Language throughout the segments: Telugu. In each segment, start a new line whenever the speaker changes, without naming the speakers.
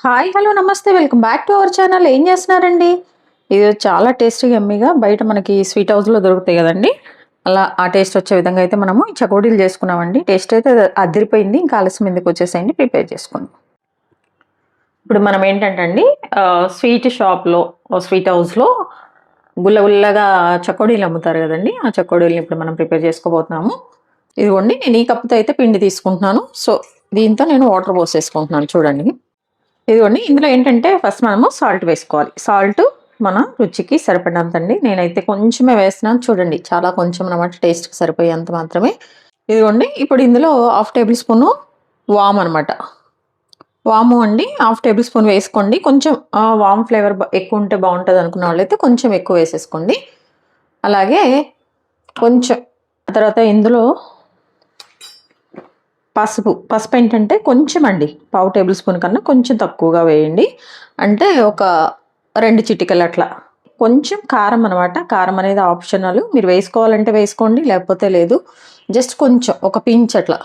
హాయ్ హలో నమస్తే welcome back to our channel. ఏం చేస్తున్నారండి? ఇది చాలా టేస్టీగా ఎమ్మీగా బయట మనకి స్వీట్ హౌస్లో దొరుకుతాయి కదండి, అలా ఆ టేస్ట్ వచ్చే విధంగా అయితే మనము ఈ చకోడీలు చేసుకున్నామండి. టేస్ట్ అయితే అదిరిపోయింది. ఇంకా ఆలస్యం ఎందుకు వచ్చేసేయండి, ప్రిపేర్ చేసుకుందాం. ఇప్పుడు మనం ఏంటంటే అండి, స్వీట్ షాప్లో స్వీట్ హౌస్లో గుల్లగా చకోడీలు అమ్ముతారు కదండి, ఆ చకోడీలు ఇప్పుడు మనం ప్రిపేర్ చేసుకోబోతున్నాము. ఇదిగోండి, నేను ఈ కప్పుతో అయితే పిండి తీసుకుంటున్నాను. సో దీంతో నేను వాటర్ పోసేసుకుంటున్నాను. చూడండి, ఇదిగోండి, ఇందులో ఏంటంటే ఫస్ట్ మనము సాల్ట్ వేసుకోవాలి. సాల్ట్ మన రుచికి సరిపడినంత అండి. నేనైతే కొంచెమే వేస్తున్నాను. చూడండి, చాలా కొంచెం అన్నమాట, టేస్ట్కి సరిపోయేంత మాత్రమే. ఇదిగోండి, ఇప్పుడు ఇందులో 1/2 టేబుల్ స్పూను వామ్ అనమాట. వాము అండి 1/2 టేబుల్ స్పూన్ వేసుకోండి. కొంచెం వామ్ ఫ్లేవర్ ఎక్కువ ఉంటే బాగుంటుంది అనుకున్న వాళ్ళైతే కొంచెం ఎక్కువ వేసేసుకోండి. అలాగే కొంచెం తర్వాత ఇందులో పసుపు ఏంటంటే కొంచెం అండి, 1/2 టేబుల్ స్పూన్ కన్నా కొంచెం తక్కువగా వేయండి. అంటే ఒక 2 చిటికలు అట్లా. కొంచెం కారం అనమాట. కారం అనేది ఆప్షనల్, మీరు వేసుకోవాలంటే వేసుకోండి, లేకపోతే లేదు. జస్ట్ కొంచెం ఒక పించ్ అట్లా.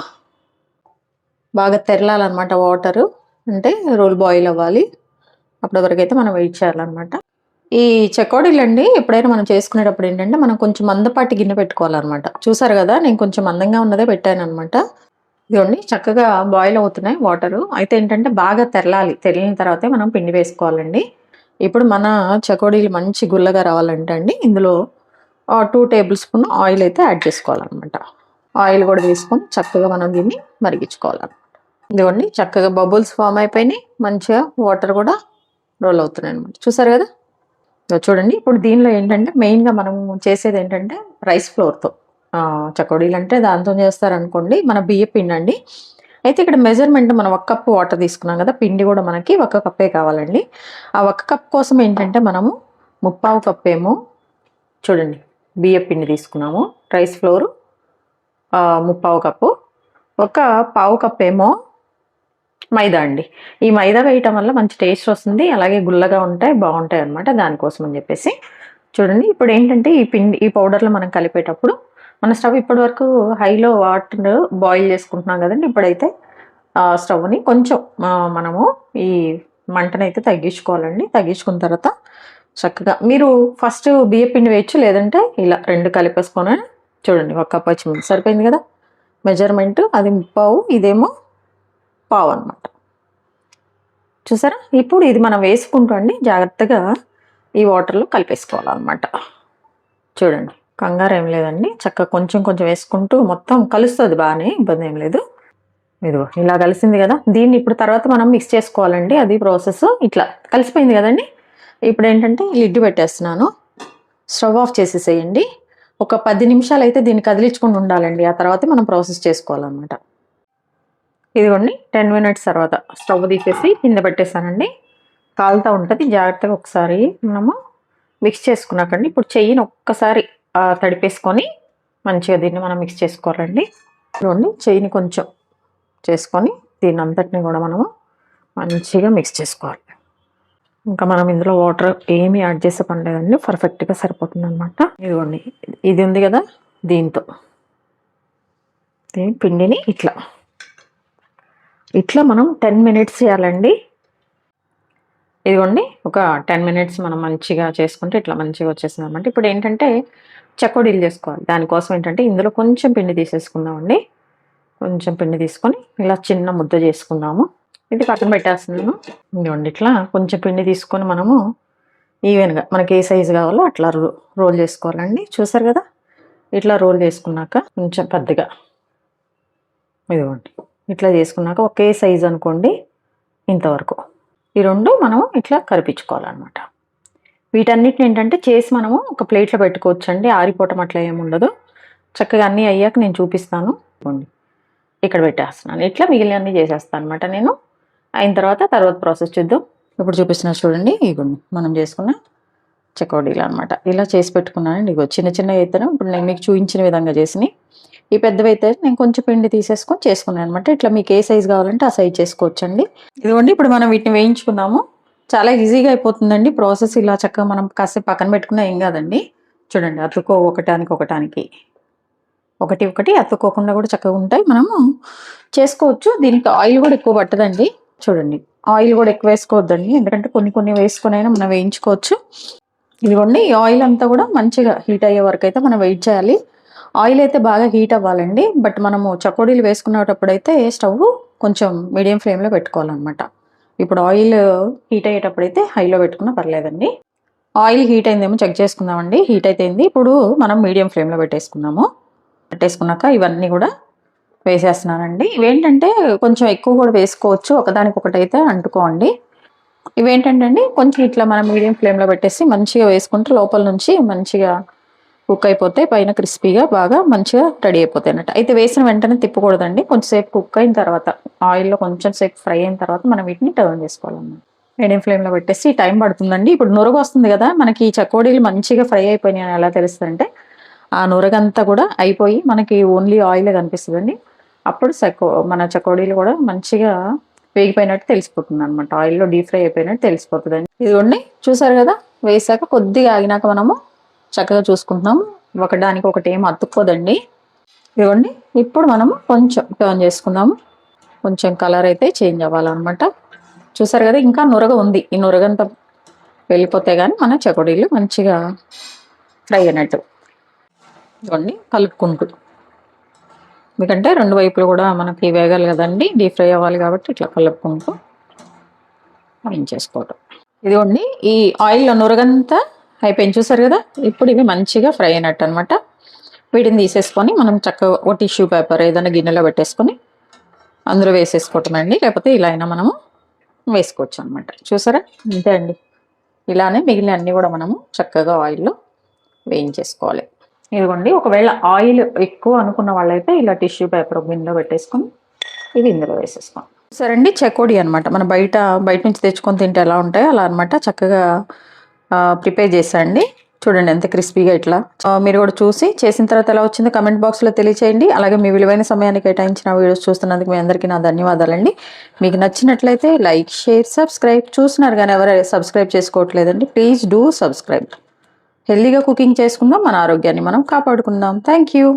బాగా తెరలాలన్నమాట వాటరు, అంటే రోల్ బాయిల్ అవ్వాలి. అప్పటి వరకు అయితే మనం వెయిట్ చేయాలన్నమాట. ఈ చకోడీలు అండి ఎప్పుడైనా మనం చేసుకునేటప్పుడు ఏంటంటే మనం కొంచెం మందపాటి గిన్నె పెట్టుకోవాలన్నమాట. చూసారు కదా, నేను కొంచెం మందంగా ఉన్నదే పెట్టాను అనమాట. ఇదిగోండి, చక్కగా బాయిల్ అవుతున్నాయి వాటరు. అయితే ఏంటంటే బాగా తెరలాలి. తెరిలిన తర్వాతే మనం పిండి వేసుకోవాలండి. ఇప్పుడు మన చకోడీలు మంచి గుల్లగా రావాలంటే అండి, ఇందులో 2 టేబుల్ స్పూన్ ఆయిల్ అయితే యాడ్ చేసుకోవాలన్నమాట. ఆయిల్ కూడా తీసుకొని చక్కగా మనం దీన్ని మరిగించుకోవాలన్నమాట. ఇదిగోండి, చక్కగా బబుల్స్ ఫామ్ అయిపోయినాయి. మంచిగా వాటర్ కూడా రోల్ అవుతున్నాయి అనమాట. చూసారు కదా, చూడండి. ఇప్పుడు దీనిలో ఏంటంటే మెయిన్గా మనం చేసేది ఏంటంటే రైస్ ఫ్లోర్తో చకోడీలు అంటే దాంతో చేస్తారనుకోండి, మన బియ్య పిండి అండి. అయితే ఇక్కడ మెజర్మెంట్ మనం 1 కప్పు వాటర్ తీసుకున్నాం కదా, పిండి కూడా మనకి 1 కప్పే కావాలండి. ఆ 1 కప్ కోసం ఏంటంటే మనము 3/4 కప్ ఏమో చూడండి బియ్య పిండి తీసుకున్నాము. రైస్ ఫ్లోర్ 3/4 కప్పు, ఒక 1/4 కప్ ఏమో మైదా అండి. ఈ మైదా వేయటం వల్ల మంచి టేస్ట్ వస్తుంది, అలాగే గుల్లగా ఉంటాయి, బాగుంటాయి అనమాట. దానికోసం అని చెప్పేసి చూడండి. ఇప్పుడు ఏంటంటే ఈ పౌడర్లో మనం కలిపేటప్పుడు మన స్టవ్ ఇప్పటి వరకు హైలో వాటర్ బాయిల్ చేసుకుంటున్నాం కదండి. ఇప్పుడైతే స్టవ్ని కొంచెం మనము ఈ మంటనైతే తగ్గించుకోవాలండి. తగ్గించుకున్న తర్వాత చక్కగా మీరు ఫస్ట్ బియ్య పిండి వేయచ్చు, లేదంటే ఇలా 2 కలిపేసుకొని చూడండి. 1 కప్ పచ్చిమిర్చి సరిపోయింది కదా మెజర్మెంట్. అది 3/4, ఇదేమో 1/4 అనమాట. చూసారా, ఇప్పుడు ఇది మనం వేసుకుంటూ అండి జాగ్రత్తగా ఈ వాటర్లో కలిపేసుకోవాలన్నమాట. చూడండి, కంగారు ఏం లేదండి, చక్కగా కొంచెం కొంచెం వేసుకుంటూ మొత్తం కలుస్తుంది బాగానే, ఇబ్బంది ఏం లేదు. ఇదిగో ఇలా కలిసింది కదా, దీన్ని ఇప్పుడు తర్వాత మనం మిక్స్ చేసుకోవాలండి. అది ప్రాసెస్. ఇట్లా కలిసిపోయింది కదండి. ఇప్పుడు ఏంటంటే లిడ్ పెట్టేస్తున్నాను. స్టవ్ ఆఫ్ చేసేసేయండి. ఒక 10 నిమిషాలు అయితే దీన్ని కదిలించుకుంటూ ఉండాలండి. ఆ తర్వాత మనం ప్రాసెస్ చేసుకోవాలన్నమాట. ఇదిగోండి, 10 మినిట్స్ తర్వాత స్టవ్ తీసేసి కింద పెట్టేసానండి. కాలుతూ ఉంటుంది. జాగ్రత్తగా ఒకసారి మనము మిక్స్ చేసుకున్నాకండి. ఇప్పుడు చెయ్యిని ఒక్కసారి తడిపేసుకొని మంచిగా దీన్ని మనం మిక్స్ చేసుకోవాలండి. ఇదిగోండి, చెయ్యిని కొంచెం చేసుకొని దీన్ని అంతటిని కూడా మనము మంచిగా మిక్స్ చేసుకోవాలి. ఇంకా మనం ఇందులో వాటర్ ఏమీ యాడ్ చేసే పని లేదండి, పర్ఫెక్ట్గా సరిపోతుంది అనమాట. ఇదిగోండి, ఇది ఉంది కదా, దీంతో దీని పిండిని ఇట్లా మనం 10 మినిట్స్ చేయాలండి. ఇదిగోండి, ఒక 10 మినిట్స్ మనం మంచిగా చేసుకుంటే ఇట్లా మంచిగా వచ్చేసింది అనమాట. ఇప్పుడు ఏంటంటే చకోడీలు చేసుకోవాలి. దానికోసం ఏంటంటే ఇందులో కొంచెం పిండి తీసేసుకుందామండి. కొంచెం పిండి తీసుకొని ఇలా చిన్న ముద్ద చేసుకుందాము. ఇది పక్కన పెట్టేస్తున్నాను. ఇదిగోండి, ఇట్లా కొంచెం పిండి తీసుకొని మనము ఈవెన్గా మనకి ఏ సైజు కావాలో అట్లా రోల్ చేసుకోవాలండి. చూసారు కదా, ఇట్లా రోల్ చేసుకున్నాక కొంచెం పెద్దగా ఇదిగోండి ఇట్లా చేసుకున్నాక ఒకే సైజు అనుకోండి, ఇంతవరకు ఈ 2 మనము ఇట్లా కరిపించుకోవాలన్నమాట. వీటన్నిటిని ఏంటంటే చేసి మనము ఒక ప్లేట్లో పెట్టుకోవచ్చండి. ఆరిపోవటం అట్లా ఏముండదు. చక్కగా అన్నీ అయ్యాక నేను చూపిస్తాను. ఇక్కడ పెట్టేస్తున్నాను. ఇట్లా మిగిలినన్నీ చేసేస్తాను అనమాట నేను. అయిన తర్వాత ప్రాసెస్ చూద్దాం. ఇప్పుడు చూపిస్తున్నా చూడండి. ఇగోండి, మనం చేసుకున్న చకోడీలు అనమాట. ఇలా చేసి పెట్టుకున్నానండి. ఇగో చిన్న చిన్నవి అయితేనే ఇప్పుడు నేను మీకు చూపించిన విధంగా చేసినాయి. ఈ పెద్దవి అయితే నేను కొంచెం పిండి తీసేసుకొని చేసుకున్నాను అనమాట. ఇట్లా మీకు ఏ సైజు కావాలంటే ఆ సైజు చేసుకోవచ్చండి. ఇదిగోండి, ఇప్పుడు మనం వీటిని వేయించుకుందాము. చాలా ఈజీగా అయిపోతుందండి ప్రాసెస్. ఇలా చక్కగా మనం కాసేపు పక్కన పెట్టుకున్నా ఏం కాదండి. చూడండి, ఒకటానికి ఒకటి అతుక్కోకుండా కూడా చక్కగా ఉంటాయి. మనము చేసుకోవచ్చు. దీనికి ఆయిల్ కూడా ఎక్కువ పట్టదండి. చూడండి, ఆయిల్ కూడా ఎక్కువ వేసుకోవద్దండి, ఎందుకంటే కొన్ని కొన్ని వేసుకొని అయినా మనం వేయించుకోవచ్చు. ఇదిగోండి, ఈ ఆయిల్ అంతా కూడా మంచిగా హీట్ అయ్యే వరకు అయితే మనం వెయిట్ చేయాలి. ఆయిల్ అయితే బాగా హీట్ అవ్వాలండి, బట్ మనము చకోడీలు వేసుకునేటప్పుడు అయితే స్టవ్ కొంచెం మీడియం ఫ్లేమ్లో పెట్టుకోవాలన్నమాట. ఇప్పుడు ఆయిల్ హీట్ అయ్యేటప్పుడు అయితే హైలో పెట్టుకున్నా పర్లేదండి. ఆయిల్ హీట్ అయిందేమో చెక్ చేసుకుందామండి. హీట్ అయిపోయింది. ఇప్పుడు మనం మీడియం ఫ్లేమ్లో పెట్టేసుకుందాము. పెట్టేసుకున్నాక ఇవన్నీ కూడా వేసేస్తున్నానండి. ఇవేంటంటే కొంచెం ఎక్కువ కూడా వేసుకోవచ్చు, ఒకదానికొకటి అయితే అంటుకోండి. ఇవేంటంటే అండి, కొంచెం ఇట్లా మనం మీడియం ఫ్లేమ్లో పెట్టేసి మంచిగా వేసుకుంటే లోపల నుంచి మంచిగా కుక్ అయిపోతే పైన క్రిస్పీగా బాగా మంచిగా రెడీ అయిపోతాయి అన్నట్టు. అయితే వేసిన వెంటనే తిప్పకూడదండి, కొంచెంసేపు కుక్ అయిన తర్వాత ఆయిల్లో కొంచెం సేపు ఫ్రై అయిన తర్వాత మనం వీటిని టర్న్ చేసుకోవాలన్నమాట. మీడియం ఫ్లేమ్లో పెట్టేసి టైం పడుతుందండి. ఇప్పుడు నురగ వస్తుంది కదా మనకి, ఈ చకోడీలు మంచిగా ఫ్రై అయిపోయినాయి అని ఎలా తెలుస్తుందంటే ఆ నురగంతా కూడా అయిపోయి మనకి ఓన్లీ ఆయిలే కనిపిస్తుందండి. అప్పుడు మన చకోడీలు కూడా మంచిగా వేగిపోయినట్టు తెలిసిపోతుంది అనమాట, ఆయిల్లో డీప్ ఫ్రై అయిపోయినట్టు తెలిసిపోతుందండి. ఇదిగోండి, చూసారు కదా, వేసాక కొద్దిగా ఆగినాక మనము చక్కగా చూసుకుంటున్నాము, ఒకదానికి ఒకటి ఏం అతుక్కోదండి. ఇదిగోండి, ఇప్పుడు మనము కొంచెం టర్న్ చేసుకుందాము. కొంచెం కలర్ అయితే చేంజ్ అవ్వాలన్నమాట. చూసారు కదా, ఇంకా నురగ ఉంది. ఈ నురగంతా వెళ్ళిపోతే కానీ మన చకోడీలు మంచిగా ఫ్రై అయినట్టు. ఇదిగోండి, కలుపుకుంటూ, ఎందుకంటే రెండు వైపులు కూడా మనకి వేగాలి కదండి, డీప్ ఫ్రై అవ్వాలి కాబట్టి ఇట్లా కలుపుకుంటూ వేయించేసుకోవటం. ఇదిగోండి, ఈ ఆయిల్లో నురగంతా అయిపోయింది చూసారు కదా, ఇప్పుడు ఇవి మంచిగా ఫ్రై అయినట్టు అనమాట. వీటిని తీసేసుకొని మనం చక్కగా ఒక టిష్యూ పేపర్ ఏదైనా గిన్నెలో పెట్టేసుకొని అందులో వేసేసుకోవటమండి, లేకపోతే ఇలా అయినా మనము వేసుకోవచ్చు అనమాట. చూసారా, అంతే అండి. ఇలానే మిగిలిన అన్నీ కూడా మనము చక్కగా ఆయిల్లో వేయించేసుకోవాలి. ఇదిగోండి, ఒకవేళ ఆయిల్ ఎక్కువ అనుకున్న వాళ్ళైతే ఇలా టిష్యూ పేపర్ గిన్నెలో పెట్టేసుకొని ఇది ఇందులో వేసేసుకోండి. సరే అండి, చకోడీ అనమాట. మనం బయట నుంచి తెచ్చుకొని తింటే ఎలా ఉంటాయో అలా అనమాట, చక్కగా ప్రిపేర్ చేశాండి. చూడండి ఎంత క్రిస్పీగా ఇట్లా. మీరు కూడా చూసి చేసిన తర్వాత ఎలా వచ్చిందో కమెంట్ బాక్స్లో తెలియచేయండి. అలాగే మీ విలువైన సమయాన్ని కేటాయించిన వీడియోస్ చూస్తున్నందుకు మీ అందరికీ నా ధన్యవాదాలండి. మీకు నచ్చినట్లయితే లైక్, షేర్, సబ్స్క్రైబ్. చూస్తున్నారు కానీ ఎవరు సబ్స్క్రైబ్ చేసుకోవట్లేదండి, ప్లీజ్ డూ సబ్స్క్రైబ్. హెల్దీగా కుకింగ్ చేసుకుందాం, మన ఆరోగ్యాన్ని మనం కాపాడుకుందాం. Thank you.